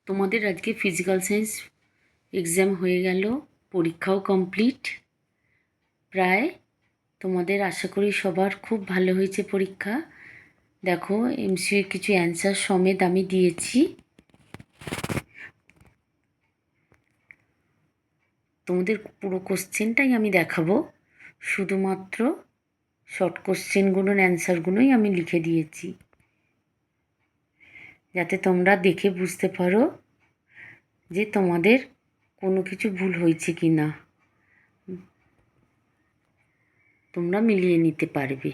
তোমাদের আজকে physical science exam হয়ে গেল, পরীক্ষাও কমপ্লিট প্রায়। তোমাদের আশা করি সবার খুব ভালো হয়েছে পরীক্ষা। দেখো, এমসিকিউ কিছু অ্যান্সার সমেত আমি দিয়েছি। তোমাদের পুরো কোশ্চেনটাই আমি দেখাবো, শুধুমাত্র শর্ট কোশ্চেনগুলোর অ্যান্সারগুলোই আমি লিখে দিয়েছি, যাতে তোমরা দেখে বুঝতে পারো যে তোমাদের কোনো কিছু ভুল হয়েছে কি না, তোমরা মিলিয়ে নিতে পারবে।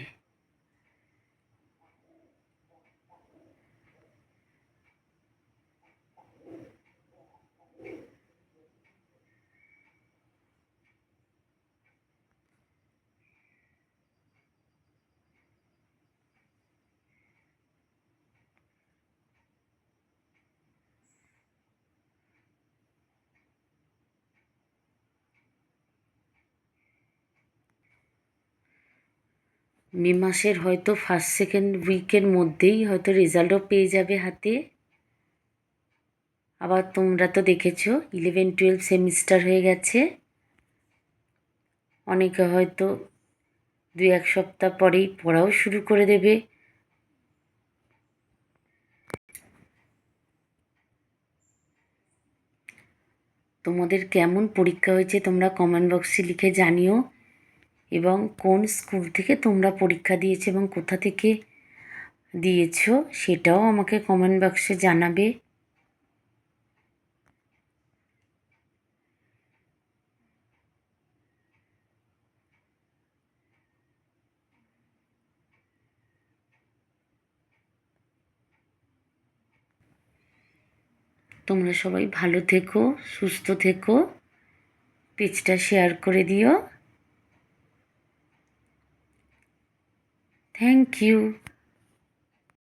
মে মাসের হয়তো ফার্স্ট সেকেন্ড উইকের মধ্যেই হয়তো রেজাল্টও পেয়ে যাবে হাতে। আবার তোমরা তো দেখেছো 11-12 সেমিস্টার হয়ে গেছে, অনেকে হয়তো 2-1 সপ্তাহ পরেই পড়াও শুরু করে দেবে। তোমাদের কেমন পরীক্ষা হয়েছে তোমরা কমেন্ট বক্সে লিখে জানিও, এবং কোন স্কুল থেকে তোমরা পরীক্ষা দিয়েছো এবং কোথা থেকে দিয়েছো সেটাও আমাকে কমেন্ট বক্সে জানাবে। তোমরা সবাই ভালো থেকো, সুস্থ থেকো, পেজটা শেয়ার করে দিও। Thank you.